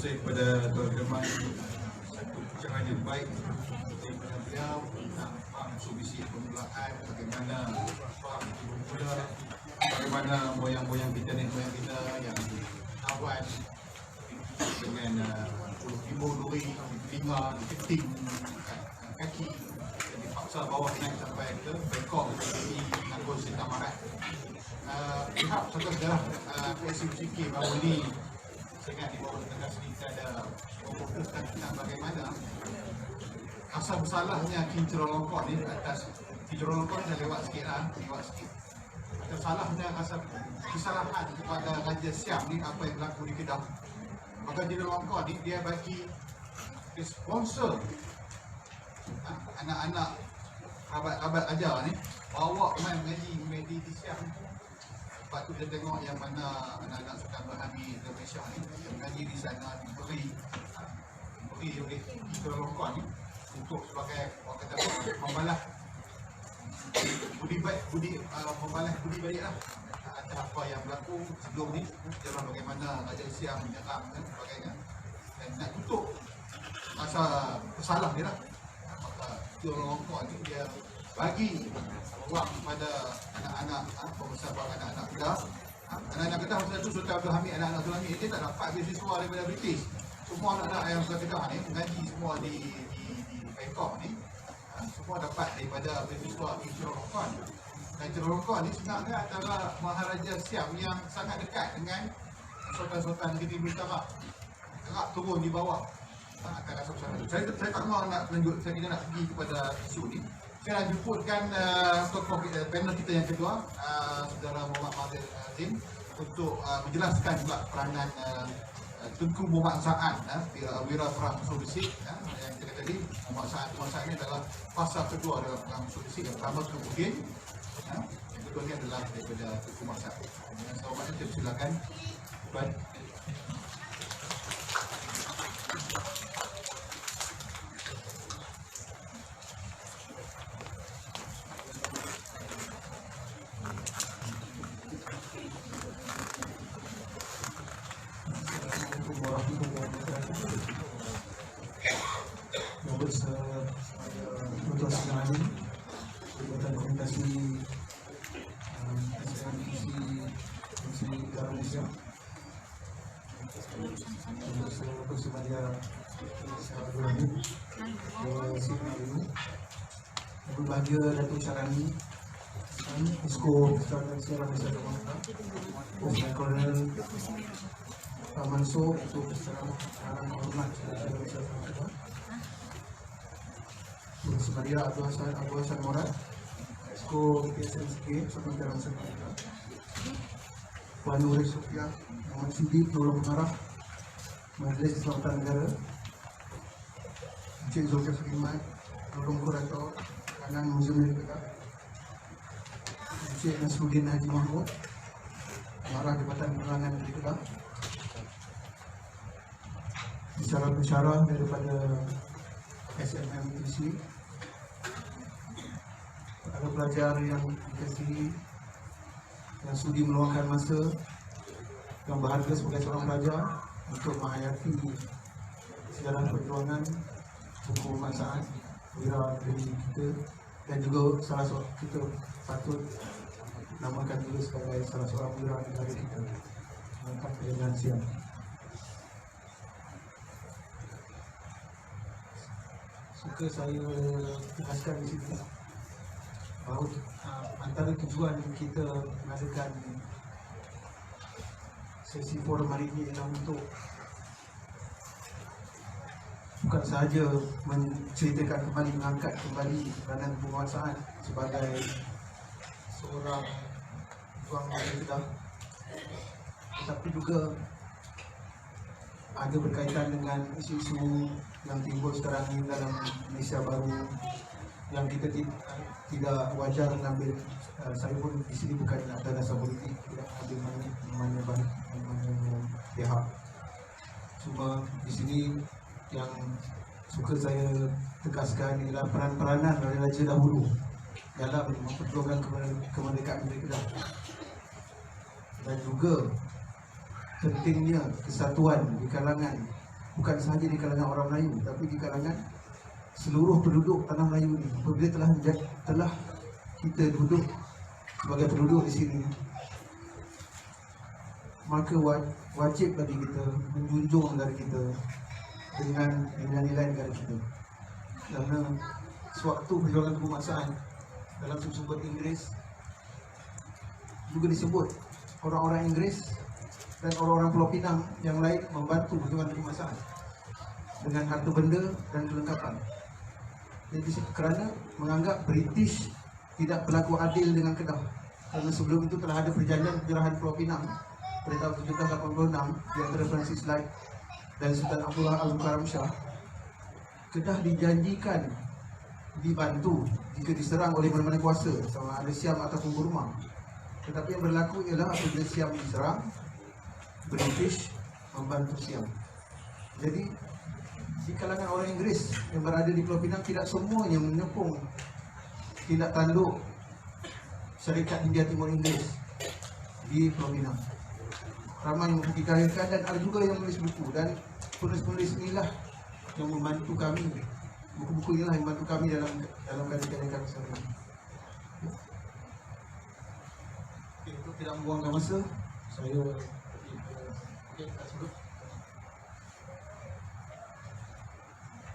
kasih kepada Tuan Jerman satu pencerahan yang baik daripada beliau tentang Bank Mitsubishi permulaan, bagaimana Bank itu bermula, bagaimana moyang-moyang kita, nenek moyang kita yang awal dengan timur duri, telinga, keting, kaki, dan dipaksa bawa naik sampai ke Bangkok di Angkor Sitamarat. Pihak saudara SUCK bahawa ini saya ingat di bawah negara sendiri kita ada memfokuskan tentang bagaimana asal bersalahnya King Chulalongkorn ni atas King Chulalongkorn dah lewat sikit asal salahnya asal kesalahan kepada Raja Siam ni apa yang berlaku di Kedah. Maka King Chulalongkorn ni dia bagi sponsor anak-anak rabat ajar ni bawa main mengaji di Siam. Lepas tu dia tengok yang mana anak-anak Sultan Berhami Malaysia ni yang mengaji di sana diberi oleh Chulalongkorn ni untuk sebagai orang kata membalas budi baik lah atas apa yang berlaku sebelum ni, dalam bagaimana Raja Siam menyerang dan sebagainya, dan nak tutup asal pesalah dia lah. Maka Chulalongkorn ni dia bagi ruang kepada anak-anak pembesar anak-anak Kedah. Anak-anak Kedah masa tu Sultan Abdul Hamid, anak-anak Sultan Hamid dia tak dapat beasiswa daripada British. Semua anak-anak yang Sultan Kedah ni mengaji semua di Bangkok ni, semua dapat daripada beasiswa King Chulalongkorn. Dan Chulalongkorn ni sebenarnya antara Maharaja Siam yang sangat dekat dengan Sultan-Sultan Negeri Utara. Kerap turun di bawah akan rasa bersama. Saya tak mahu nak lanjut, saya kena nak pergi kepada isu ni. Saya nak jemputkan tokoh kita, panel kita yang kedua, Saudara Muhammad Mazil Azim, untuk menjelaskan pula peranan Tengku Muhammad Sa'ad, Wira Perang Musuh Besi. Yang kita tadi, Muhammad Sa'ad ini adalah fasa kedua dalam Perang Musuh Besi. Yang pertama Tengku Muhyiddin, yang kedua ni adalah daripada Tengku Muhammad Sa'ad. Dengan sahabatnya, saya silakan. Baik. Berbahagia Datuk Syarani, Esko Besar dan Siaran Malaysia Kebangsaan, Presiden Kolonel Pak Mansur, Esko Besar Saran Hormat Malaysia Kebangsaan, Sebadia Abdul Hassan Murad, Esko PSNSK, Sementara Malaysia, Puan Nuri Sofia, Muhammad Sidi, Nurul Pengarah, Majlis Keselamatan Negara, Encik Zulkifli Iman, Nurul Kurator, Kanan Muzium Kedah, Encik Nasruddin Haji Mahmud, Pengarah Jabatan Penerangan Negeri Kedah, bicara-bicara daripada SMMTC, para pelajar yang dikasihi, yang sudi meluangkan masa yang berharga sebagai seorang pelajar untuk menghayati sejarah perjuangan Tengku Muhammad Sa'ad, wira negeri kita, dan juga salah seorang kita patut namakan juga sebagai salah seorang wira negara kita mengangkat dengan Siam. Suka saya tegaskan di sini bahawa antara tujuan kita mengadakan sesi forum hari ini adalah untuk bukan sahaja menceritakan kembali, mengangkat kembali peranan Muhammad Sa'ad sebagai seorang pejuang negeri Kedah, tetapi juga ada berkaitan dengan isu-isu yang timbul sekarang ini dalam Malaysia baru yang kita tidak wajar mengambil. Saya pun di sini bukan atas dasar politik, tidak ambil mana pihak. Cuma di sini yang suka saya tegaskan ialah peran-peranan dari Raja dahulu dalam memperjuangkan kemerdekaan negeri Kedah, dan juga pentingnya kesatuan di kalangan bukan sahaja di kalangan orang Melayu, tapi di kalangan seluruh penduduk tanah Melayu ini. Apabila telah kita duduk sebagai penduduk di sini, maka wajib bagi kita menjunjung negara kita dengan nilai-nilai negara kita. Kerana sewaktu perjuangan kebangsaan dalam sumber Inggeris juga disebut orang-orang Inggeris dan orang-orang Pulau Pinang yang lain membantu perjuangan kebangsaan dengan harta benda dan kelengkapan. Jadi kerana menganggap British tidak berlaku adil dengan Kedah. Kerana sebelum itu telah ada perjanjian penyerahan Pulau Pinang pada tahun 1786 di antara Francis Light dan Sultan Abdullah Al-Mukarram Shah. Kedah dijanjikan dibantu jika diserang oleh mana-mana kuasa, sama ada Siam ataupun Burma. Tetapi yang berlaku ialah apabila Siam diserang, British membantu Siam. Jadi di kalangan orang Inggeris yang berada di Pulau Pinang tidak semuanya menyokong tindak tanduk Syarikat India Timur Inggeris di Pulau Pinang. Ramai yang memfikirkan dan ada juga yang menulis buku, dan penulis-penulis inilah yang membantu kami. Buku-buku inilah yang membantu kami dalam karya-karya kami sehari ini. Okay, untuk tidak membuangkan masa, saya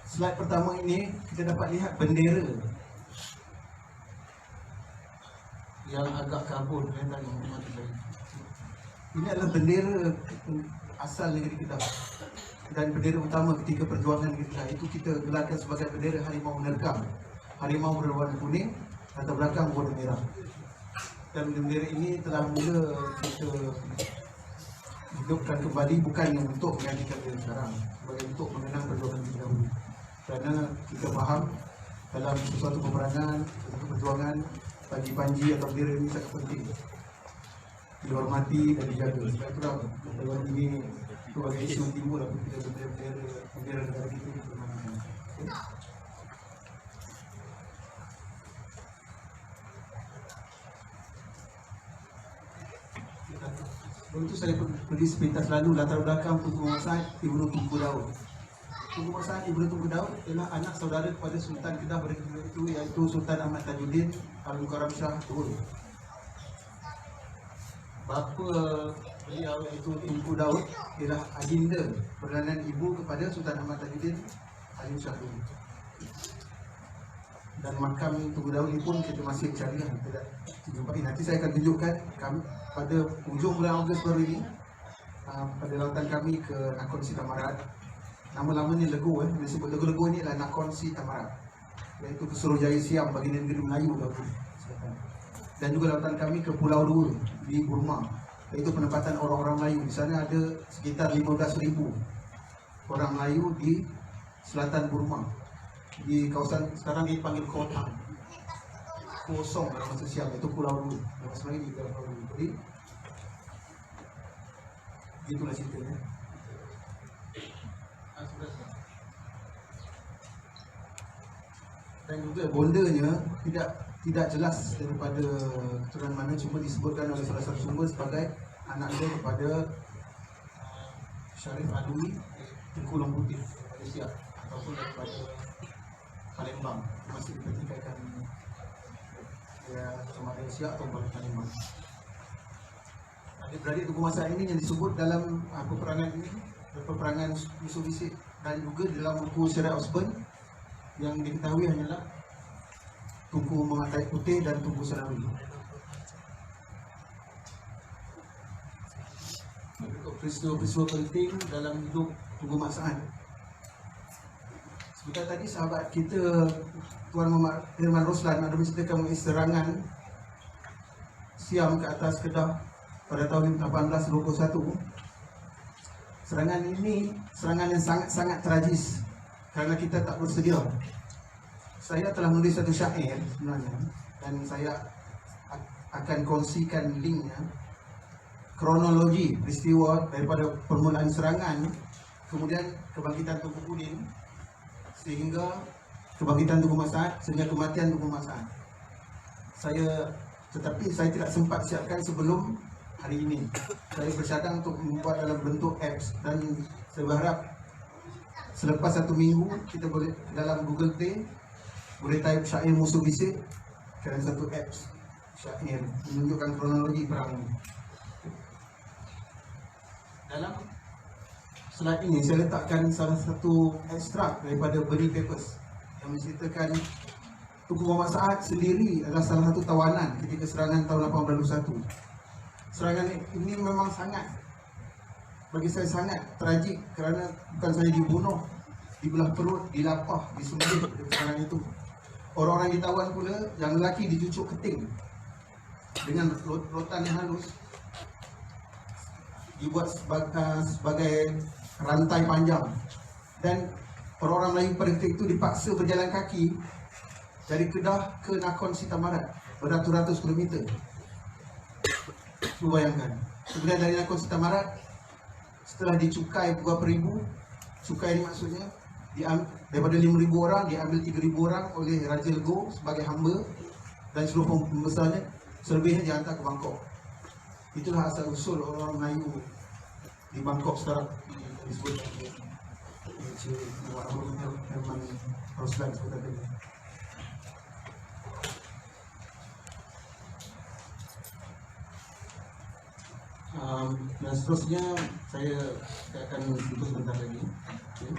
slide pertama ini kita dapat lihat bendera yang agak kabur. Ini adalah bendera asal negeri Kedah dan bendera utama ketika perjuangan negeri Kedah. Itu kita gelarkan sebagai bendera harimau menerkam. Harimau berwarna kuning, atau belakang berwarna merah. Dan bendera ini telah mula kita hidupkan kembali, bukan untuk menggantikan bendera sekarang, sebagai untuk mengenang perjuangan kita dahulu. Kerana kita faham dalam sesuatu peperangan, sesuatu perjuangan, panji-panji atau bendera ini sangat penting dihormati dan dijaga. Sebab itulah perjuangan ini sebagai isu timbul apabila bendera negara kita dipermanfaatkan. Untuk saya pergi sepintas lalu latar belakang Tunku Masan Ibnu Tunku Daud. Tunku Masan Ibnu Tunku Daud adalah anak saudara kepada Sultan Kedah pada ketika itu, iaitu Sultan Ahmad Tajuddin Al-Mukarram Shah II. Bapa beliau iaitu Tunku Daud ialah adinda peranan ibu kepada Sultan Ahmad Tajuddin Alim Shah II. Dan makam Tunku Daud ini pun kita masih cari, tidak jumpai. Nanti saya akan tunjukkan kami pada hujung bulan Ogos baru ini, pada lautan kami ke Nakhon Si Tamarat. Nama-nama ni Lego, disebut Lego-Lego ni adalah Nakhon Si Tamarat, iaitu ke Suruhjaya Siam, bagian negeri Melayu dahulu. Dan juga lautan kami ke Pulau Dua di Burma, iaitu penempatan orang-orang Melayu. Di sana ada sekitar 15,000 orang Melayu di selatan Burma, di kawasan sekarang dipanggil Kotang, kosong dalam masa Siam, iaitu Pulau Dua. Lepas lagi di Pulau Dua. Jadi itulah ceritanya. Dan juga bondanya tidak jelas daripada keturunan mana, cuma disebutkan oleh salah satu sumber sebagai anak dia kepada Syarif Alwi Tengku Long Putih Malaysia, ataupun daripada Palembang. Masih dipertikaikan dia sama Malaysia atau Palembang. Adik-beradik Tunku Masan ini yang disebut dalam peperangan ini, peperangan Mitsubishi, dan juga dalam buku Syariat Osborne yang diketahui hanyalah Tunku Mengatai Putih dan Tunku Senawi. Peristiwa-peristiwa penting dalam hidup Tunku Masan. Sebentar tadi sahabat kita Tuan Muhammad Firman Roslan ada menceritakan mengenai serangan Siam ke atas Kedah pada tahun 1821. Serangan ini serangan yang sangat-sangat tragis kerana kita tak bersedia. Saya telah menulis satu syair sebenarnya, dan saya akan kongsikan linknya, kronologi peristiwa daripada permulaan serangan, kemudian kebangkitan Tunku Udin, sehingga kebangkitan Tunku Masan, sehingga kematian Tunku Masan. Tetapi saya tidak sempat siapkan sebelum hari ini. Saya bercadang untuk membuat dalam bentuk apps, dan saya berharap Selepas 1 minggu kita boleh dalam Google Play boleh type Syair Musuh Bisik dalam satu apps Syair menunjukkan kronologi perang ini. Dalam slide ini saya letakkan salah satu ekstrak daripada Burning Papers yang menceritakan Tunku Muhammad Saad sendiri adalah salah satu tawanan ketika serangan tahun 1821. Serangan ini memang bagi saya sangat tragik kerana bukan saja dibunuh, dibelah perut, dilapah, disembelih pada serangan itu. Orang-orang ditawan pula, yang lelaki dicucuk keting dengan rotan yang halus, dibuat sebagai rantai panjang, dan orang-orang Melayu pada ketika itu dipaksa berjalan kaki dari Kedah ke Nakhon Sitamarat beratus-ratus kilometer. Cuba bayangkan, kemudian dari Nakhon Sitamarat setelah dicukai beberapa ribu, cukai ini maksudnya daripada 5,000 orang diambil 3,000 orang oleh Raja Lego sebagai hamba, dan seluruh pembesarnya selebihnya dihantar ke Bangkok. Itulah asal usul orang Melayu di Bangkok sekarang disebut Herman Roslan seperti tadi. Dan seterusnya saya akan tutup sebentar lagi. Okay.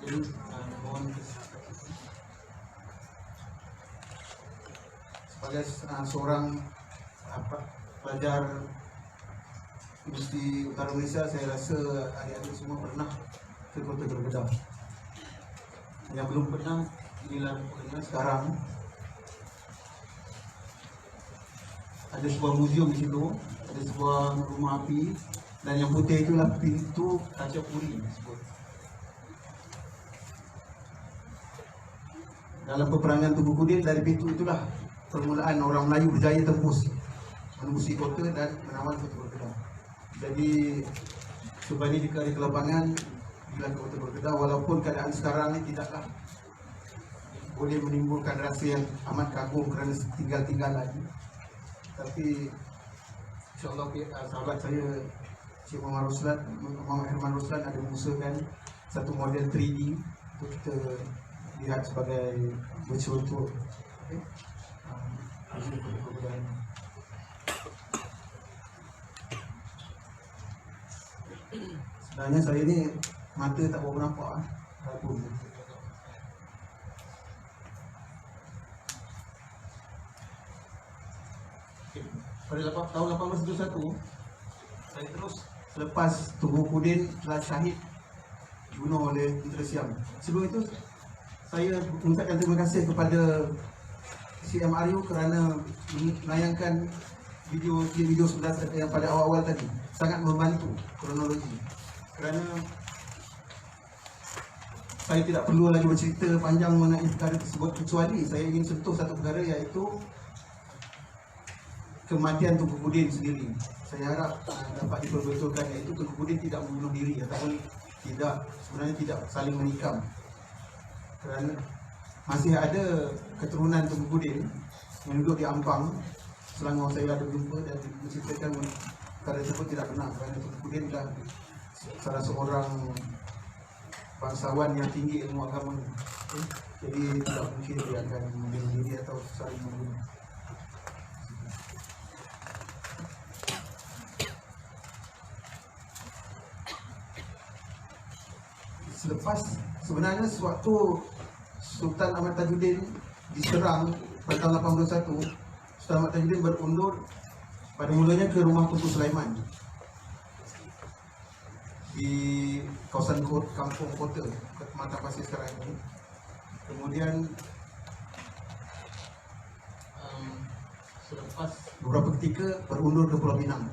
Jadi mohon sebagai seorang pelajar Universiti Utara Malaysia, saya rasa adik-adik semua pernah ke Kota Kedah. Yang belum pernah, inilah pokoknya sekarang ada sebuah muzium di situ, ada sebuah rumah api, dan yang putih itulah pintu kaca puri disebut. Dalam peperangan Tunku Kudin, dari pintu itulah permulaan orang Melayu berjaya menembusi kota dan menawan Kota Kedah. Jadi supaya ini dikari ke lapangan bila Kota Kedah, walaupun keadaan sekarang ini tidaklah boleh menimbulkan rasa yang amat kagum kerana tinggal lagi, tapi insyaAllah sahabat saya Cik Muhammad Herman Roslan ada mengusulkan satu model 3D untuk kita lihat sebagai virtual tour. Okay. Sebenarnya saya ni mata tak berapa nampak ragu. Pada tahun 1821 saya terus selepas Tunku Kudin telah syahid dibunuh oleh tentera Siam. Sebelum itu saya mengucapkan terima kasih kepada CMRU kerana menayangkan video sebelah yang pada awal-awal tadi, sangat membantu kronologi. Kerana saya tidak perlu lagi bercerita panjang mengenai perkara tersebut, kecuali saya ingin sentuh satu perkara, iaitu kematian Tunku Kudin sendiri. Saya harap dapat diperbetulkan, iaitu Tunku Kudin tidak membunuh diri ataupun sebenarnya tidak saling menikam. Kerana masih ada keturunan Tunku Kudin yang duduk di Ampang. Selangor saya ada jumpa dan menceritakan perkara tersebut tidak benar, kerana Tunku Kudin adalah salah seorang bangsawan yang tinggi ilmu agama. Jadi tidak mungkin dia akan membunuh diri atau saling membunuh. Sebenarnya sewaktu Sultan Ahmad Tajuddin diserang pada tahun 1881, Sultan Ahmad Tajuddin berundur pada mulanya ke rumah Tunku Sulaiman di kawasan kampung kota Mata Pasir sekarang ini. Kemudian selepas beberapa ketika berundur ke Pulau Pinang.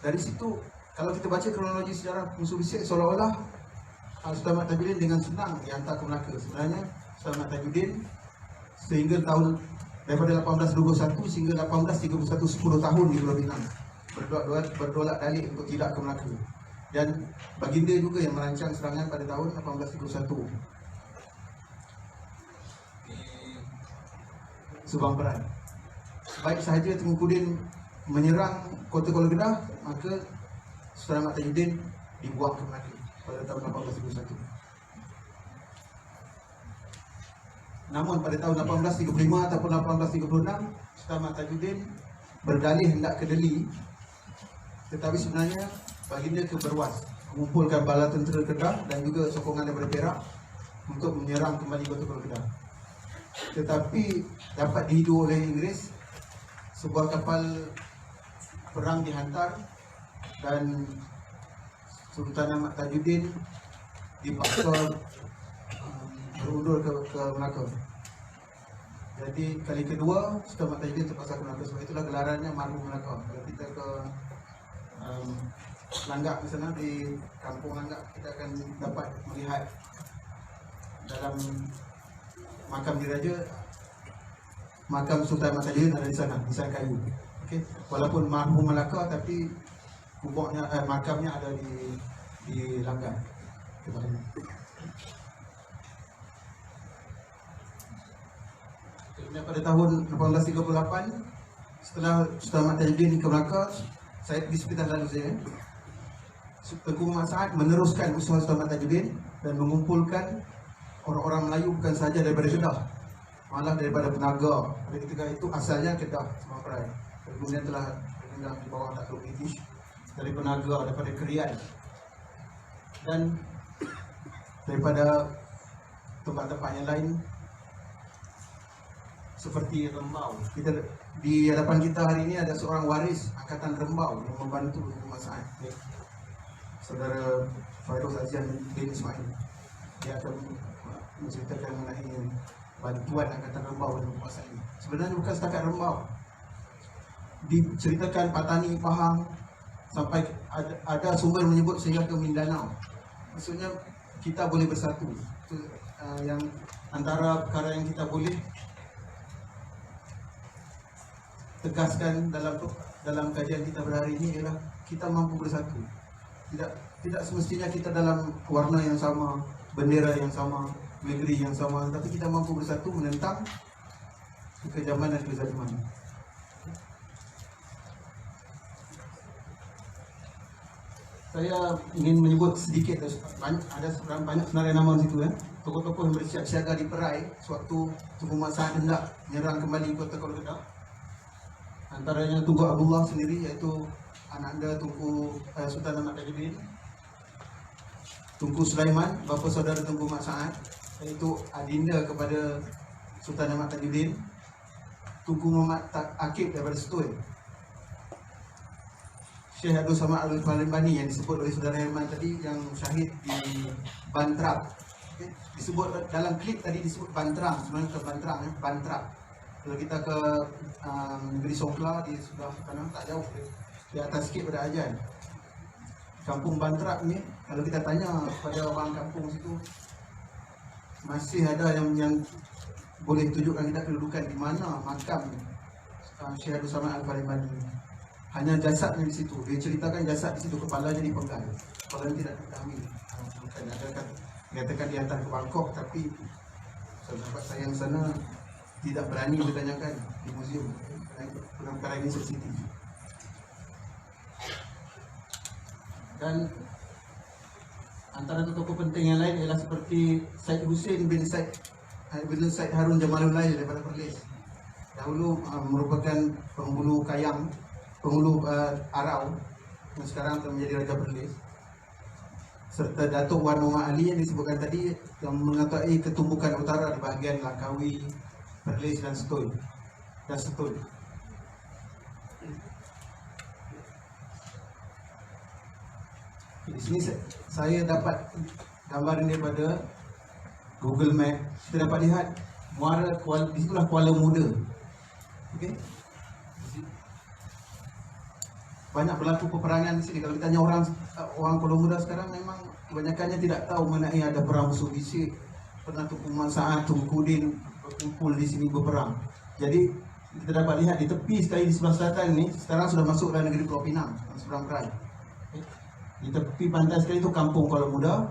Dari situ kalau kita baca kronologi sejarah Musuh Bisik, seolah-olah Sultan Ahmad Tajuddin dengan senang dihantar ke Melaka. Sebenarnya Sultan Ahmad Tajuddin sehingga tahun daripada 1821 sehingga 1831 10 tahun di Pulau Pinang berdolak dalik untuk tidak ke Melaka. Dan baginda juga yang merancang serangan pada tahun 1831 di Subang Perai. Baik sahaja Tunku Kudin menyerang Kota Kedah, maka Sultan Ahmad Tajuddin dibuang ke Melaka pada tahun 1831. Namun pada tahun 1835 ataupun 1836, Sultan Ahmad Tajuddin berdalih hendak ke Delhi, tetapi sebenarnya baginda ke Berwas, mengumpulkan bala tentera Kedah dan juga sokongan daripada Perak untuk menyerang kembali Kota Kedah. Tetapi dapat dihidu oleh Inggeris, sebuah kapal perang dihantar dan Sultan Ahmad Tajuddin dipaksa berundur ke Melaka. Jadi kali kedua Sultan Ahmad Tajuddin terpaksa ke Melaka. Sebab itulah gelarannya Marhum Melaka. Kalau kita ke Langgak di sana, di kampung Langgak, kita akan dapat melihat dalam makam diraja, makam Sultan Ahmad Tajuddin ada di sana, di sana kayu. Okay. Walaupun Marhum Melaka, tapi kubuknya, makamnya ada di Langgak. Kemudian pada tahun 1838, setelah Sultan Ahmad Tajuddin ke Melaka, saya pergi sekitar lalu saya, Tengku Muhammad Saad meneruskan usaha Sultan Ahmad Tajuddin dan mengumpulkan orang-orang Melayu bukan sahaja daripada Kedah, malah daripada Penaga. Pada ketika itu asalnya Kedah, Semangperai. Kemudian telah berkembang di bawah takluk British, dari Penaga, daripada Kerian dan daripada tempat-tempat yang lain seperti Rembau. Kita di hadapan kita hari ini ada seorang waris angkatan Rembau yang membantu Muhammad Saad, Saudara Fairuz Azian bin Ismail. Dia akan menceritakan mengenai bantuan angkatan Rembau dan Muhammad Saad. Sebenarnya bukan setakat Rembau, diceritakan Patani, Pahang, sampai ada sumber menyebut sehingga ke Mindanao. Maksudnya kita boleh bersatu. Itu yang antara perkara yang kita boleh tegaskan dalam kajian kita pada hari ini ialah kita mampu bersatu. Tidak semestinya kita dalam warna yang sama, bendera yang sama, negeri yang sama, tapi kita mampu bersatu menentang kekejaman dan kezaliman. Saya ingin menyebut sedikit, ada banyak sebenarnya nama di situ, tokoh-tokoh yang bersiap siaga di Perai sewaktu Tunku Muhammad Saad hendak menyerang kembali kota Kedah. Antaranya Tunku Abdullah sendiri, iaitu ananda Tunku Sultan Ahmad Tajuddin, Tunku Sulaiman, bapa saudara Tunku Muhammad Saad, iaitu adinda kepada Sultan Ahmad Tajuddin, Tunku Muhammad Akib daripada Setui, Syekh Abdul Samad Al-Palembani yang disebut oleh saudara Herman tadi, yang syahid di Bantrap. Okay. Disebut dalam klip tadi disebut Bantrang, sebenarnya ke Bantrang, Bantrap. Kalau kita ke negeri Songkla di sebelah kanan, tak jauh, di atas sikit pada Ajan. Kampung Bantrap ni, kalau kita tanya kepada orang kampung situ, masih ada yang boleh tunjukkan kita kedudukan di mana makam Syekh Abdul Samad Al-Palembani. Hanya jasadnya di situ. Dia ceritakan jasad di situ, kepalanya dipenggal, kepalanya tidak terkami. Dikatakan dihantar ke Bangkok, tapi sahabat saya yang sana tidak berani bertanyakan di museum. Perkara ini sensitif. Dan antara tokoh penting yang lain ialah seperti Syed Hussein bin Syed Harun Jamalulail daripada Perlis. Dahulu merupakan penghulu Kayang, penghulu Arau, yang sekarang telah menjadi Raja Perlis. Serta Datuk Wan Muhammad Ali yang disebutkan tadi, yang mengatai ketumbukan utara di bahagian Langkawi, Perlis dan Setui. Di sini saya dapat gambar ini daripada Google Map. Kita dapat lihat muara di situlah Kuala Muda. Okey. Banyak berlaku peperangan di sini. Kalau kita tanya orang Kuala Muda sekarang, memang kebanyakannya tidak tahu mengenai ada perang musuh bisik. Pernah Tunku Muhammad Saad, Tunku Din berkumpul di sini berperang. Jadi kita dapat lihat di tepi sekali di sebelah selatan ini, sekarang sudah masuk dalam negeri Pulau Pinang, seberang Perai. Di tepi pantai sekali itu Kampung Kuala Muda,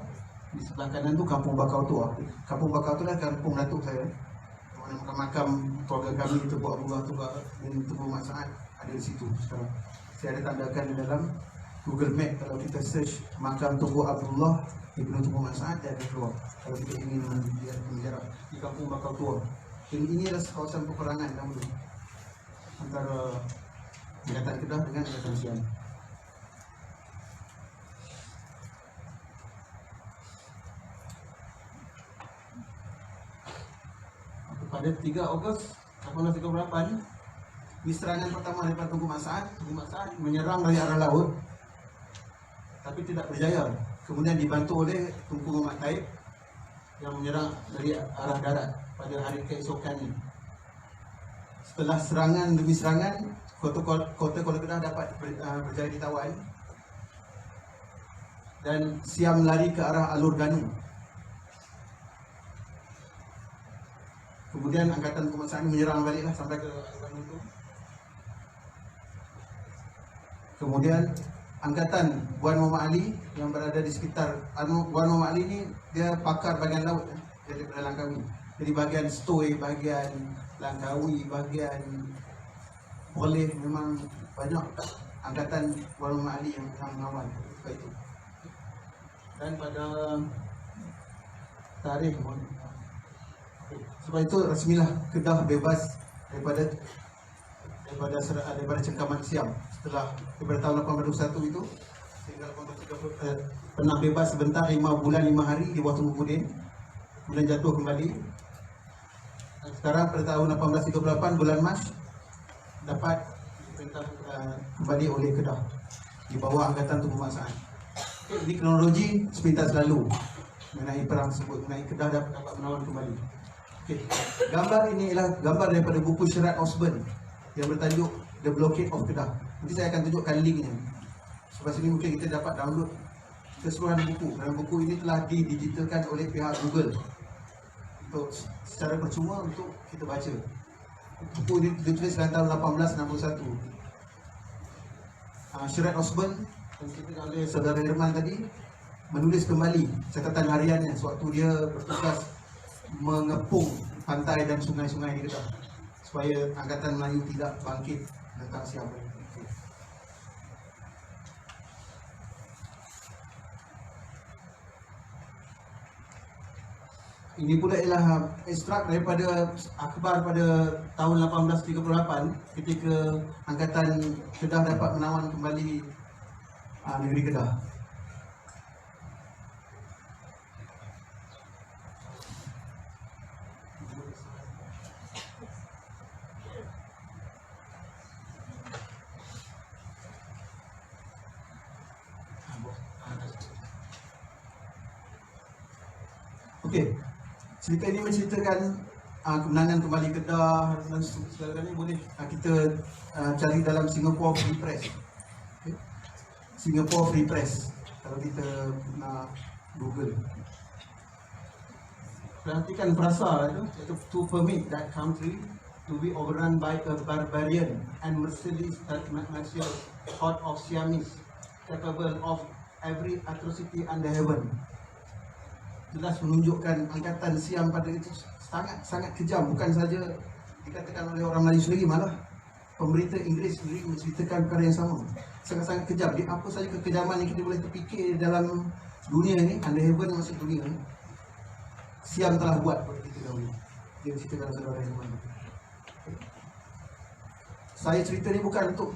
di sebelah kanan itu Kampung Bakau Tua. Kampung Bakau Tua adalah kampung datuk saya. Makam keluarga kami itu Buat Abdullah Tuba dan Tunku Muhammad Saad ada di situ sekarang. Saya ada tandakan di dalam Google Map, kalau kita search makam Tunku Abdullah Ibnu Tunku Mas'ad, dia akan keluar. Kalau kita ingin melihat sejarah di kampung Bakau Tua. Dan ini adalah kawasan peperangan dahulu antara Angkatan Kedah dengan Angkatan Siam. Pada 3 Ogos 1838, di serangan pertama daripada Tunku Mas'ad menyerang dari arah laut, tapi tidak berjaya. Kemudian dibantu oleh Tunku Muhammad Taib yang menyerang dari arah darat pada hari keesokannya. Setelah serangan demi serangan, kota Kedah dapat berjaya ditawan dan Siam lari ke arah Alur Ganu. Kemudian Angkatan Tunku Mas'ad menyerang baliklah sampai ke Alur Ganu itu. Kemudian Angkatan Wan Muhammad Ali yang berada di sekitar Wan Muhammad Ali ni dia pakar bahagian laut, dia daripada Langkawi. Jadi bahagian Stoi, bahagian Langkawi, bahagian boleh, memang banyak Angkatan Wan Muhammad Ali yang mengawal itu. Dan pada tarikh sebab itu resmilah Kedah bebas daripada cengkaman Siam. Setelah daripada tahun 1821 itu sehingga 1830 pernah bebas sebentar 5 bulan 5 hari di bawah Tunku Pudin, kemudian jatuh kembali. Dan sekarang pada tahun 1838 bulan Mac dapat diperintah kembali oleh Kedah di bawah Angkatan Tunku Mas'ad. Di kronologi sepintas lalu mengenai perang tersebut, mengenai Kedah dapat menawan kembali. Gambar ini ialah gambar daripada buku Syarat Osborne yang bertajuk The Blockade of Kedah. Nanti saya akan tunjukkan linknya. Sebab sini mungkin kita dapat download keseluruhan buku. Dan buku ini telah didigitalkan oleh pihak Google untuk secara percuma untuk kita baca. Buku ini ditulis pada tahun 1861. Syarat Osborne yang kita oleh saudara Herman tadi menulis kembali catatan hariannya sewaktu dia bertugas mengepung pantai dan sungai-sungai di Kedah supaya Angkatan Melayu tidak bangkit tentang Siam. Ini pula ialah ekstrak daripada akhbar pada tahun 1838 ketika Angkatan Kedah dapat menawan kembali negeri Kedah. Okey, cerita ini menceritakan kemenangan kembali Kedah dan segalanya boleh kita cari dalam Singapore Free Press. Okay. Singapore Free Press kalau kita nak Google. Perhatikan frasa itu, iaitu to permit that country to be overrun by a barbarian and merciless horde of Siamese capable of every atrocity under heaven. Jelas menunjukkan Angkatan Siam pada itu sangat kejam. Bukan saja dikatakan oleh orang Melayu sendiri, malah pemberita Inggeris sendiri menceritakan perkara yang sama. Sangat-sangat kejam. Di apa saja kekejaman yang kita boleh terfikir dalam dunia ini, under heaven masuk dunia ini, Siam telah buat pada kita dahulu. Dia ceritakan saudara yang mana. Saya cerita ni bukan untuk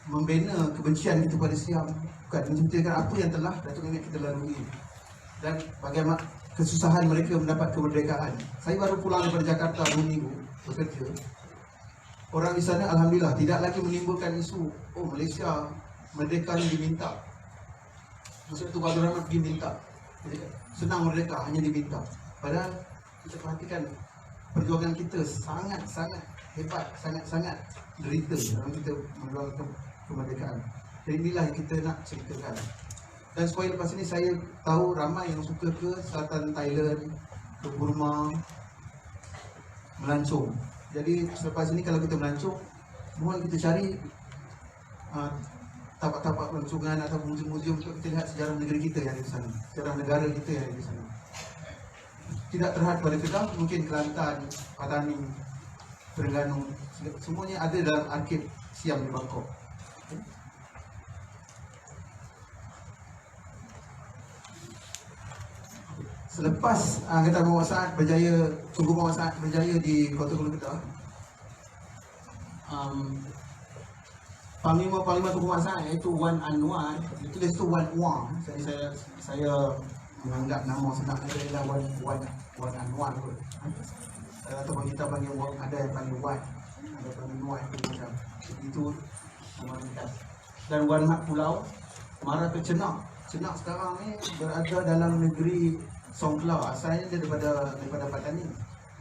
membina kebencian kita pada Siam. Bukan, menceritakan apa yang telah datuk nenek kita lalui dan bagaimana kesusahan mereka mendapat kemerdekaan. Saya baru pulang daripada Jakarta 2 minggu bekerja. Orang di sana alhamdulillah tidak lagi menimbulkan isu Malaysia merdeka ni diminta. Maksud tu Abdul Rahman pergi minta. Senang merdeka, hanya diminta. Padahal kita perhatikan perjuangan kita sangat-sangat hebat, sangat-sangat derita dalam kita menjuangkan kemerdekaan. Jadi inilah yang kita nak ceritakan. Dan supaya lepas ini saya tahu ramai yang suka ke selatan Thailand, ke Burma, melancong. Jadi selepas ini kalau kita melancong, mohon kita cari tapak-tapak pelancongan atau muzium-muzium untuk kita lihat sejarah negeri kita yang ada di sana, sejarah negara kita yang ada di sana. Tidak terhad pada Kedah, mungkin Kelantan, Patani, Terengganu, semuanya ada dalam arkib Siam di Bangkok. Selepas Angkatan Muhammad Saad berjaya, Tunku Muhammad Saad berjaya di Kota Hulu Kedah, Panglima Tunku Muhammad Saad iaitu Wan Anwar, ditulis tu Wan Wang. Jadi saya menganggap nama senang dia adalah Wan Anwar kot. Ataupun kita panggil Wan, ada yang panggil Wan, ada panggil Wan itu macam itu nama lengkap. Dan Wan Mat Pulau marah ke Cenak. Cenak sekarang ni berada dalam negeri Songkla. Asalnya dia daripada Patani,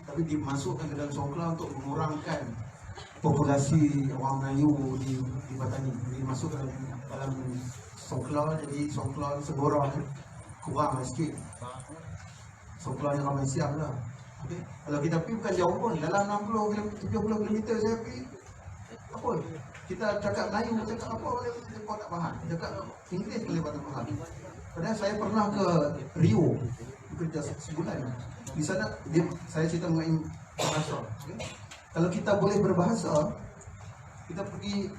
tapi dimasukkan ke dalam Songkla untuk mengurangkan populasi orang Melayu di Patani. Jadi masuk ke dalam Songkla, jadi Songkla Segorang kurang sikit. Songkla yang ramai Siam lah. Okay. Kalau kita pergi bukan jauh pun, dalam 60 km, 70 km saya pergi. Apa? Kita cakap Melayu, cakap apa kau tak faham. Cakap Inggeris boleh tak faham. Padahal saya pernah ke Rio bekerja sebulan. Di sana saya cerita mengenai bahasa. Okay? Kalau kita boleh berbahasa, kita pergi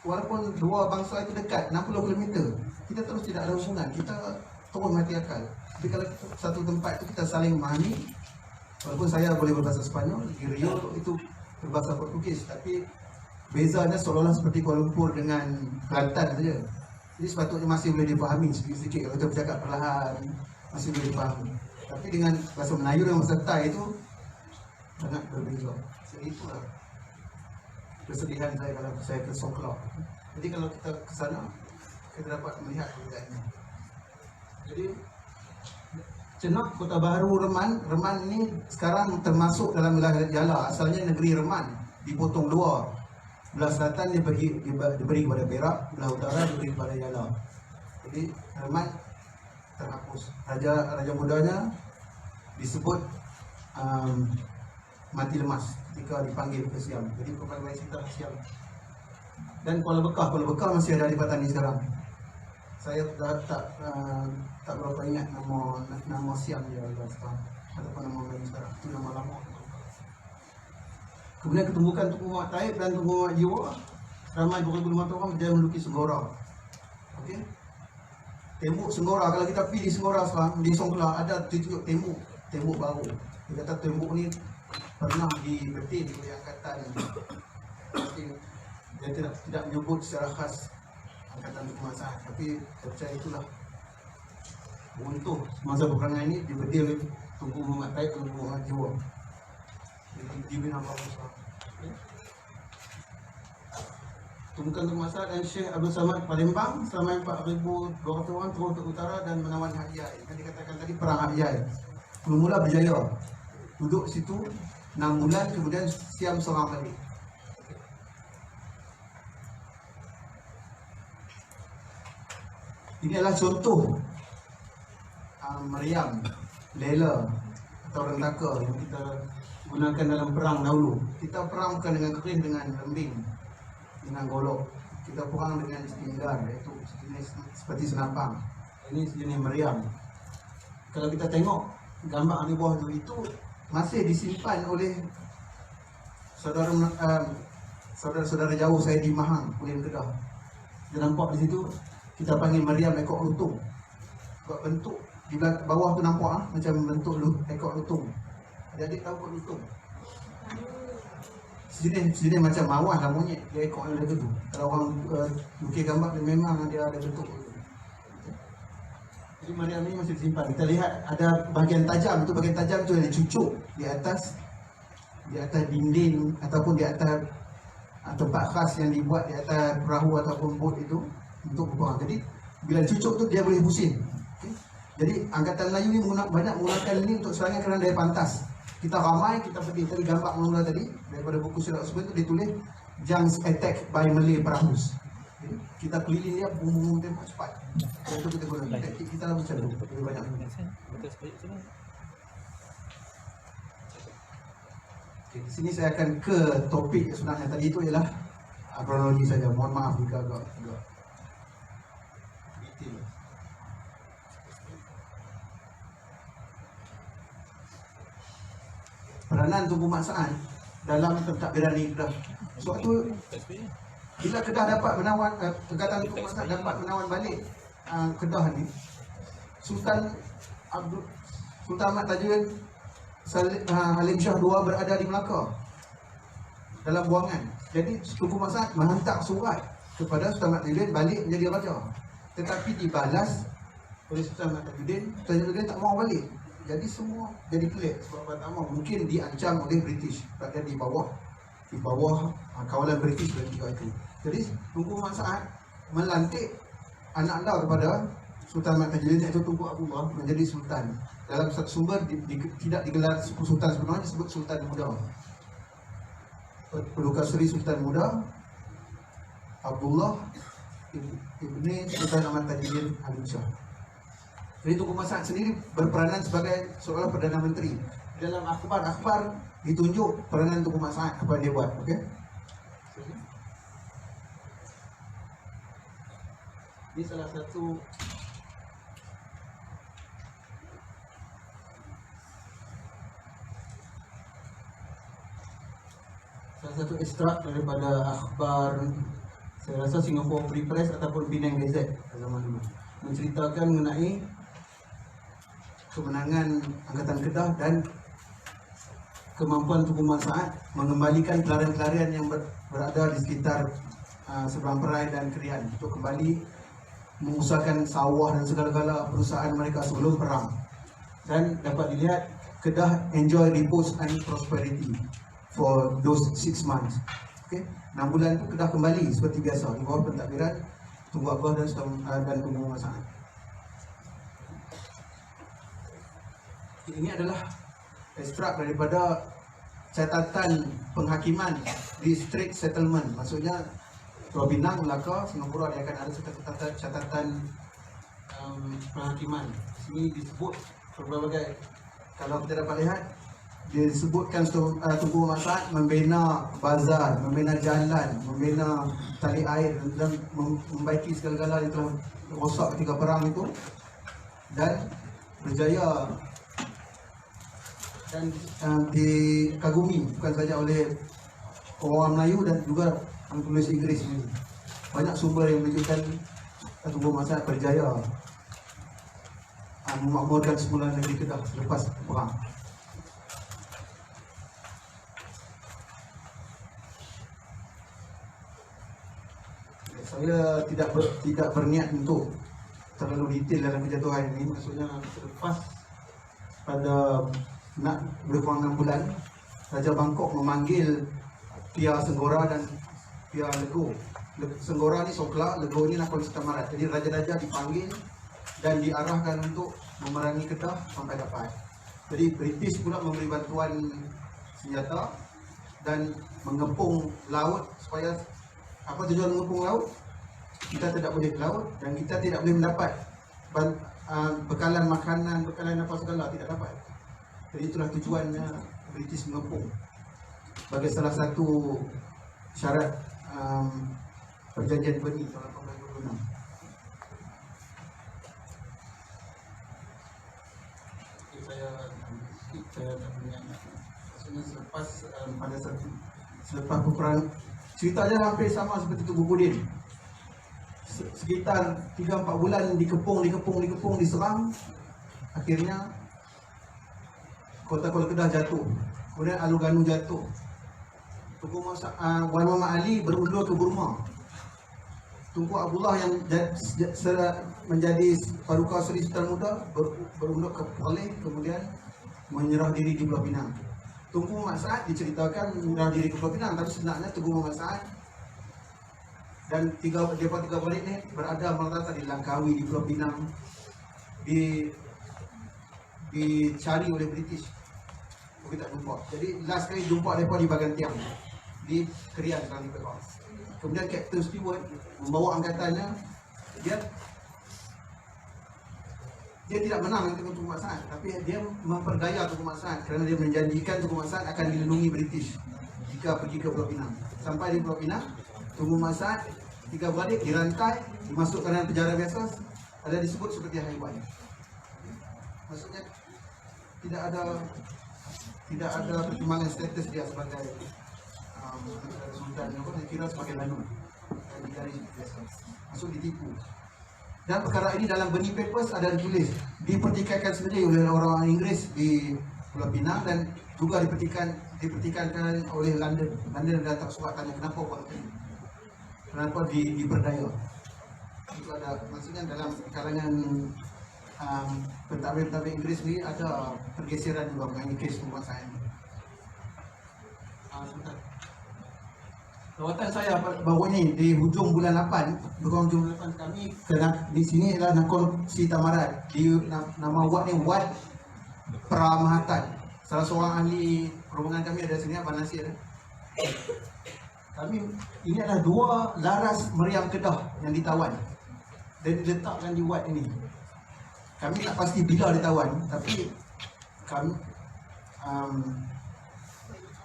walaupun dua bangsa itu dekat 60 km, kita terus tidak ada hubungan. Kita terus mati akal. Tapi kalau satu tempat itu kita saling memahami, walaupun saya boleh berbahasa Sepanyol, di Rio itu berbahasa Portugis, tapi bezanya seolah-olah seperti Kuala Lumpur dengan Kelantan saja. Jadi sepatutnya masih boleh dipahami sedikit-sedikit. Kalau kita bercakap perlahan, masih boleh dipahami. Tapi dengan bahasa Melayu dan bahasa Thai itu sangat berbeza. Jadi itulah kesedihan saya kalau saya ke Songkla. Jadi kalau kita ke sana, kita dapat melihat perbezaannya. Jadi Cenak, Kota Baharu, Reman ini sekarang termasuk dalam wilayah Yala. Asalnya negeri Reman, dipotong dua. Belah selatan diberi kepada Perak, belah utara diberi kepada Yala. Jadi Reman terhapus. Raja mudanya disebut mati lemas ketika dipanggil ke Siam. Jadi pelbagai cerita Siam. Dan Kuala Bekah masih ada di Patani sekarang. Saya tak berapa ingat nama Siam dia sekarang ataupun nama lain sekarang. Itu nama lama. Kemudian ketumbukan Tunku Muhammad Taib dan Tunku Muhammad Jiwa, ramai 2,500 orang berjaya melukis Senggora. Okey. Tembok Senggora, kalau kita pergi di Senggora sekarang, di Songkla ada tunjuk tembok baru. Dia kata tembok ni pernah dibetin oleh angkatan. Dia tidak menyebut secara khas angkatan Tunku Muhammad Saad, tapi saya percaya itulah untuk masa peperangan ini dibedil oleh Tunku Muhammad Taib dan Tunku Muhammad Jiwa. Dibina bagus. Tumbukan Tunku Muhammad Saad dan Syekh Abdul Samad Palembang selama 4,200 orang turun ke utara dan menawan Hak Yai. Yang dikatakan tadi perang Hak Yai. Mula berjaya. Duduk situ 6 bulan, kemudian Siam serang balik. Ini adalah contoh meriam, lela atau rendaka yang kita gunakan dalam perang dahulu. Kita perang bukan dengan keris, dengan lembing, dengan golok. Kita perang dengan stinggar, iaitu sejenis seperti senapang. Ini sejenis meriam. Kalau kita tengok gambar di bawah itu masih disimpan oleh saudara-saudara jauh saya di Mahang, Kulim Kedah. Dia nampak di situ, kita panggil meriam ekor lutung. Buat bentuk di bawah tu nampak macam bentuk ekor lutung. Adik-adik tahu ekor lutung? Sejenis macam mawar lah monyet, dia ekor yang ada tu. Kalau orang lukis gambar dia memang dia ada bentuk tu. Jadi meriam ni masih disimpan. Kita lihat ada bahagian tajam tu, bahagian tajam tu yang dicucuk di atas dinding ataupun di atas tempat khas yang dibuat di atas perahu ataupun bot itu untuk berperang. Jadi bila dicucuk tu dia boleh pusing. Okay? Jadi Angkatan Melayu ni banyak menggunakan ini untuk serangan kerana daya pantas. Kita ramai, kita pergi tadi gambar mula tadi daripada buku Sirat Usman itu ditulis Junks attack by Malay Prahus. Okay? Kita keliling dia bum tembak cepat. Itu kita guna taktik kita lah macam tu. Lebih banyak. Okay, di sini saya akan ke topik sebenarnya tadi itu ialah kronologi saja. Mohon maaf jika agak detail. Peranan Tunku Muhammad Saad dalam pentadbiran Kedah. Sebab tu bila Kedah dapat menawan, Angkatan Tunku Muhammad Saad dapat menawan balik Kedah ni, Sultan Ahmad Tajuddin Halim Shah II berada di Melaka dalam buangan. Jadi Tunku Mat Sa'ad menghantar surat kepada Sultan Ahmad Tajuddin balik menjadi raja. Tetapi dibalas oleh Sultan Ahmad Tajuddin, Sultan Tajuddin tak mau balik. Jadi semua jadi pelik sebab pertama mungkin diancam oleh British, berada di bawah kawalan British ketika itu. Jadi Tunku Mat Sa'ad melantik anak anda kepada Sultan Ahmad Tajuddin iaitu Tunku Abdullah menjadi sultan. Dalam satu sumber tidak digelar sultan sebenarnya, disebut Sultan Muda. Peluka Seri Sultan Muda Abdullah ibni Sultan Ahmad Tajuddin Halim Shah. Jadi Tunku Mat Sa'ad sendiri berperanan sebagai seorang Perdana Menteri. Dalam akhbar ditunjuk peranan Tunku Mat Sa'ad apa dia buat, okey? Ini salah satu ekstrak daripada akhbar, saya rasa Singapore Free Press ataupun Penang Gazette zaman dulu, menceritakan mengenai kemenangan Angkatan Kedah dan kemampuan Tunku Mat Sa'ad mengembalikan kelarian-kelarian yang berada di sekitar Seberang Perai dan Krian untuk kembali mengusahakan sawah dan segala-gala perusahaan mereka sebelum perang. Dan dapat dilihat Kedah enjoy repose and prosperity for those 6 months. Okay? 6 bulan itu Kedah kembali seperti biasa di bawah pentadbiran Tunku Abdullah dan Tunku Mat Sa'ad. Ini adalah ekstrak daripada catatan penghakiman district settlement. Maksudnya Pulau Pinang, Melaka, Singapura dia akan ada catatan penghakiman. Sini disebut berbagai, kalau kita dapat lihat disebutkan Tunku Mat Sa'ad membina bazar, membina jalan, membina tali air dan membaiki segala-gala yang telah rosak ketika perang itu, dan berjaya dan dikagumi bukan saja oleh orang Melayu dan juga orang tulis Inggeris ini. Banyak sumber yang menunjukkan Tunku Mat Sa'ad berjaya memakmurkan semula negeri Kedah selepas perang. Saya tidak berniat untuk terlalu detail dalam kejatuhan ini. Maksudnya selepas pada nak lebih kurang 6 bulan, Raja Bangkok memanggil Pia Senggora dan Pia Lego. Senggora ni Sokla, Lego ni Nakhon Sitamarat. Jadi raja-raja dipanggil dan diarahkan untuk memerangi Kedah sampai dapat. Jadi British pula memberi bantuan senjata dan mengepung laut. Supaya apa tujuan mengepung laut? Kita tidak boleh ke laut dan kita tidak boleh mendapat bekalan makanan, bekalan apa segala, tidak dapat. Jadi itulah tujuannya British mengepung sebagai salah satu syarat perjanjian Beni tahun 1826. Saya tak punya. Maksudnya selepas peperangan, ceritanya hampir sama seperti Tunku Budin. Sekitar 3-4 bulan dikepung, diserang. Akhirnya Kota Kuala Kedah jatuh. Kemudian Aluganu jatuh. Tunku Wan Muhammad Ali berundur ke Burma. Tunku Abdullah yang menjadi Paduka Seri Sultan Muda berundur ke Perlis, kemudian menyerah diri di Pulau Pinang. Tunku Mat Sa'ad diceritakan menyerah diri ke Pulau Pinang, tapi sebenarnya Tunku Mat Sa'ad dan tiga balik ni berada merata di Langkawi, di Pulau Pinang, dicari oleh British. Kita tak jumpa. Jadi last kali jumpa mereka di Bagan Tiang, di Krian sekarang di Perak. Kemudian Captain Stewart membawa angkatannya. Dia tidak menang dengan Tunku Mat Sa'ad, tapi dia memperdaya Tunku Mat Sa'ad kerana dia menjanjikan Tunku Mat Sa'ad akan dilindungi British jika pergi ke Pulau Pinang. Sampai di Pulau Pinang, Tunku Mat Sa'ad 3 beradik dirantai, dimasukkan dalam penjara biasa, ada disebut seperti haiwan. Maksudnya tidak ada pertimbangan status dia sebagai sultan, dia kira sebagai lanu, dari biasa, masuk ditipu. Dan perkara ini dalam Burnie Papers ada ditulis dipertikaikan sendiri oleh orang Inggeris di Pulau Pinang dan juga dipertikaikan oleh London. London datang surat tanya kenapa buat ini, kenapa diperdaya. Itu ada, maksudnya dalam kalangan pentadbir Inggeris ni ada pergeseran juga mengenai kes penguasaan ini. Sebentar. Rawatan saya baru ni di hujung bulan 8, hujung bulan 8 kami kena di sini adalah Nakon Sita Marat. Di nama wad ni Wad Pramahatan. Salah seorang ahli perhubungan kami ada sini, Abang Nasir. Kami ini adalah 2 laras meriam Kedah yang ditawan dan diletakkan di wad ini. Kami tak pasti bila ditawan, tapi kami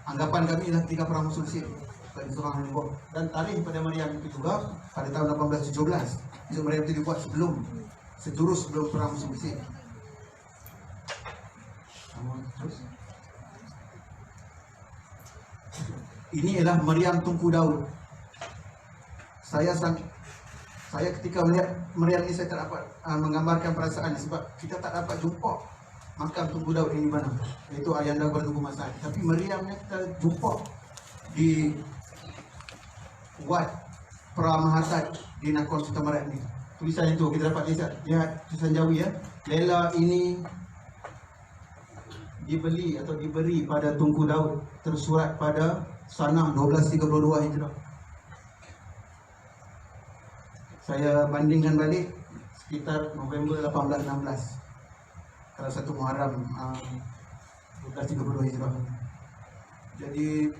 anggapan kami adalah 3 perang musuh Mesir bagi seorang Lombok. Dan tarikh pada meriam itu juga pada tahun 1817. Itu meriam itu dibuat sejurus sebelum perang musuh Mesir. Terus ini adalah meriam Tunku Daud. Saya ketika melihat meriam ini saya tak dapat menggambarkan perasaan sebab kita tak dapat jumpa makam Tunku Daud ini mana, iaitu Ayanda Tunku Masai. Tapi meriamnya kita jumpa di Wad Pramahatan di Nakon Sita Marat ni. Tulisan itu kita dapat lihat tulisan Jawi ya. Lela ini diberi pada Tunku Daud, tersurat pada Sanah 1232 Hijrah. Saya bandingkan balik sekitar November 1816. Kalau 1 Muharram 1232 Hijrah. Jadi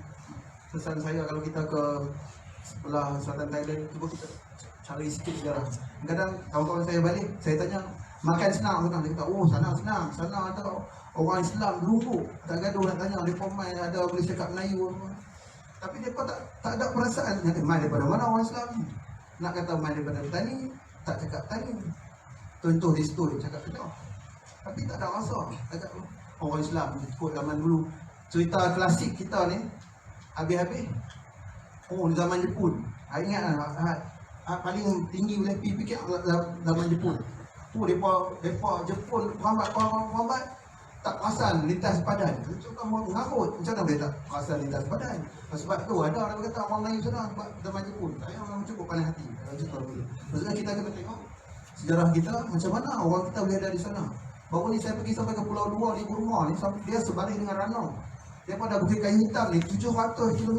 pesan saya kalau kita ke sebelah selatan Thailand, cuba kita cari sikit sejarah. Kadang kawan-kawan saya balik, saya tanya makan senang bukan? Dia kata oh sana senang, sana ada orang Islam dulu, tak gaduh nak tanya, mereka main ada boleh cakap Melayu. Tapi mereka tak ada perasaan, main daripada mana orang Islam ni? Nak kata main daripada Tani, tak cakap Tani. Contoh di situ dia cakap Kedah. Tapi tak ada rasa, cakap orang Islam ikut zaman dulu. Cerita klasik kita ni habis-habis. Oh, di zaman Jepun. Ingat paling tinggi boleh pergi fikir zaman Jepun. Oh, depa Jepun rambat tak perasan lintas padan. Itu kan mengarut. Macam mana boleh tak perasan lintas padan? Sebab tu ada orang kata orang Melayu sana sebab zaman Jepun. Tak payah orang cukup pandai hati. Contoh dulu. Maksudnya kita kena tengok sejarah kita macam mana orang kita boleh ada di sana. Baru ni saya pergi sampai ke Pulau Dua di Burma ni, dia sebaring dengan Ranong. Dia pada Bukit Kayu Hitam ni 700 km.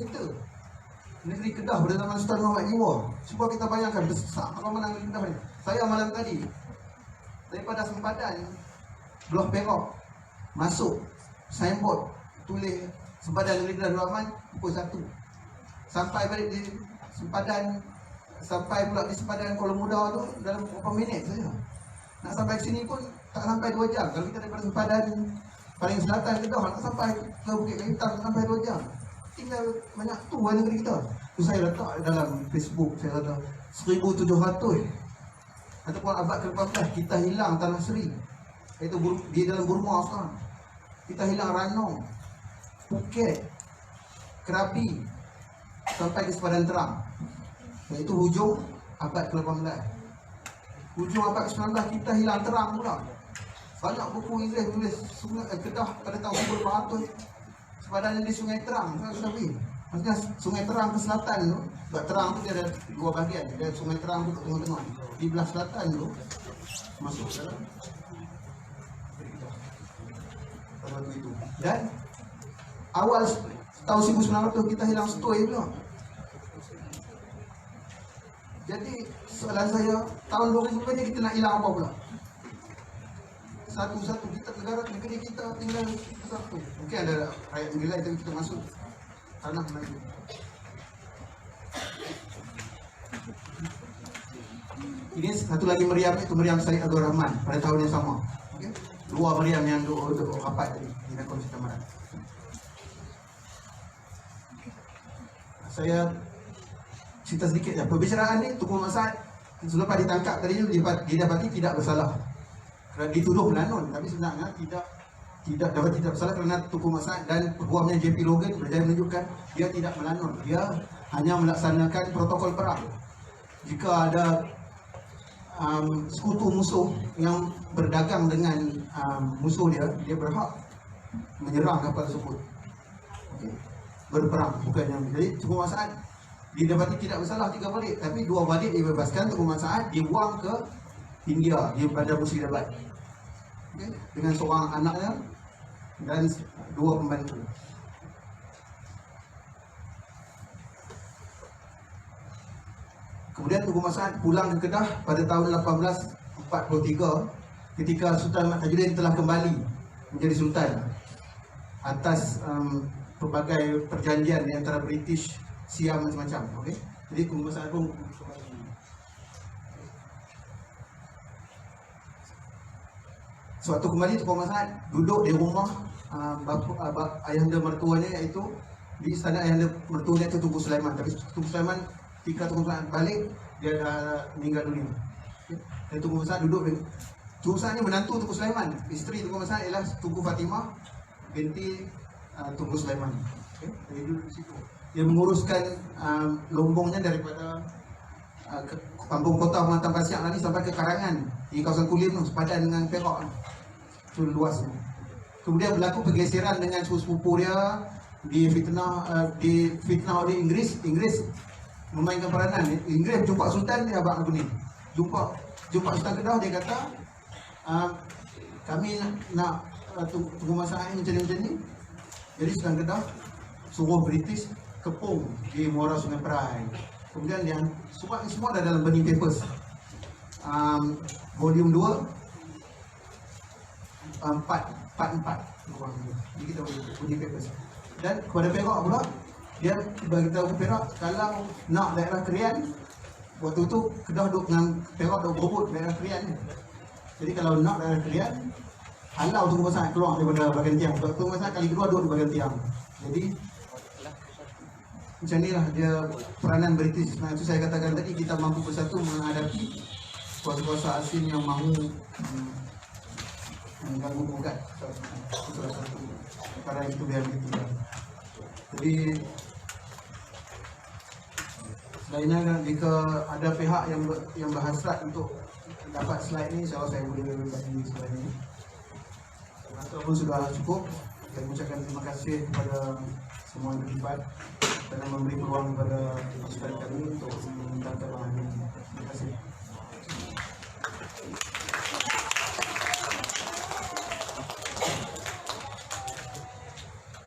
Negeri Kedah pada zaman Sultan Muhammad Jiwa. Cuba kita bayangkan besar apa mana negeri Kedah ni. Saya malam tadi daripada sempadan Belah Perak masuk signboard tulis sempadan negeri Kedah Rahman pukul 1. Sampai balik di sempadan, sampai pula di sempadan Kuala Muda tu dalam beberapa minit saja. Nak sampai sini pun tak sampai 2 jam. Kalau kita daripada sempadan paling selatan Kedah nak sampai ke Bukit Kayu Hitam sampai 2 jam. Tinggal banyak tu negeri kita. Tu saya letak dalam Facebook, saya kata 1700 ataupun abad ke-14 kita hilang Tanah Seri. Iaitu di dalam Burma sekarang. Kita hilang Ranong, Phuket, Krabi sampai ke sepadan Terang. Iaitu hujung abad ke-18. Hujung abad ke-19 kita hilang Terang pula. Banyak buku Inggeris tulis Sungai Kedah pada tahun 1400. Sepadan di Sungai Terang, maksudnya Sungai Terang ke selatan tu. Sebab Terang tu dia ada 2 bahagian. Dia Sungai Terang tu kat tengah-tengah. Di belah selatan tu masuk dalam pada itu. Dan awal tahun 1900 kita hilang Setoi pula. Jadi soalan saya, tahun 2000 ni kita nak hilang apa pula? Satu-satu kita negeri kita tinggal satu. Mungkin ada rakyat negeri lain tapi kita masuk tanah Melayu. Ini satu lagi meriam, itu meriam Syed Abdul Rahman pada tahun yang sama. Okay? 2 meriam yang duk rapat tadi di Nakon Sita Marat. Saya cerita sedikit je. Perbicaraan ni Tunku Masad selepas ditangkap tadi didapati tidak bersalah. Kerana dituduh melanun, tapi sebenarnya tidak bersalah kerana Tunku Masad dan peguamnya JP Logan berjaya menunjukkan dia tidak melanun. Dia hanya melaksanakan protokol perang. Jika ada sekutu musuh yang berdagang dengan musuh dia berhak menyerang kapal tersebut. Okay. Berperang, bukan yang jadi Tunku Mat Saad didapati tidak bersalah 3 balik, tapi 2 balik dibebaskan. Tunku Mat Saad dibuang ke India di Bandar Murshidabad, okay, dengan seorang anaknya dan 2 pembantu. Kemudian Tunku Mat Saad pulang ke Kedah pada tahun 1843 ketika Sultan Ahmad Tajuddin telah kembali menjadi sultan atas pelbagai perjanjian di antara British, Siam macam-macam. Okey. Jadi Tunku Mat Saad pun suatu kembali Tunku Mat Saad duduk di rumah ayahanda mertuanya, iaitu di sana ayahanda mertuanya itu Tunku Sulaiman. Tapi Tunku Sulaiman ketika Tunku Mat Saad balik, dia dah meninggal dunia. Okay. Dan Tunku Mat Saad duduk dengan Tunku Mat Saad ni menantu Tunku Sulaiman. Isteri Tunku Mat Saad ialah Tunku Fatimah binti Tunku Sulaiman. Okay. Dia duduk di situ. Dia menguruskan lombongnya daripada kampung kota Pematang Pasiak ni sampai ke Karangan di kawasan Kulim tu, sepadan dengan Perak tu luasnya. Kemudian berlaku pergeseran dengan sepupu dia, difitnah oleh Inggeris memainkan peranan. Inggeris jumpa Sultan ni, abang aku ni jumpa Sultan Kedah, dia kata kami nak Tunku Mat Saad macam ni. Jadi Sultan Kedah suruh British kepung di muara Sungai Perai. Kemudian yang surat ni semua ada dalam Burning Papers, volume 2 part 4. Jadi kita Burning Papers. Dan kepada Perak pula, dia beritahu Perak kalau nak daerah Krian, waktu tu Kedah duduk dengan Perak duduk berebut daerah Krian ni. Jadi kalau nak daerah Krian, halau Tunku Mat Saad keluar daripada bahagian tiang. Sebab Tunku Mat Saad kali kedua duduk di bahagian tiang. Jadi macam inilah dia peranan British. Itu saya katakan tadi, kita mampu bersatu menghadapi kuasa-kuasa asing yang mahu mengganggu gugat. Itu salah satu perkara itu biar begitu. Jadi selainnya, jika ada pihak yang berhasrat untuk dapat slide ni, insyaAllah saya boleh bagi slide ini. Ataupun sudah cukup, saya mengucapkan terima kasih kepada semua yang terlibat dan memberi peluang kepada pasukan kami untuk meminta bahan ini. Terima kasih.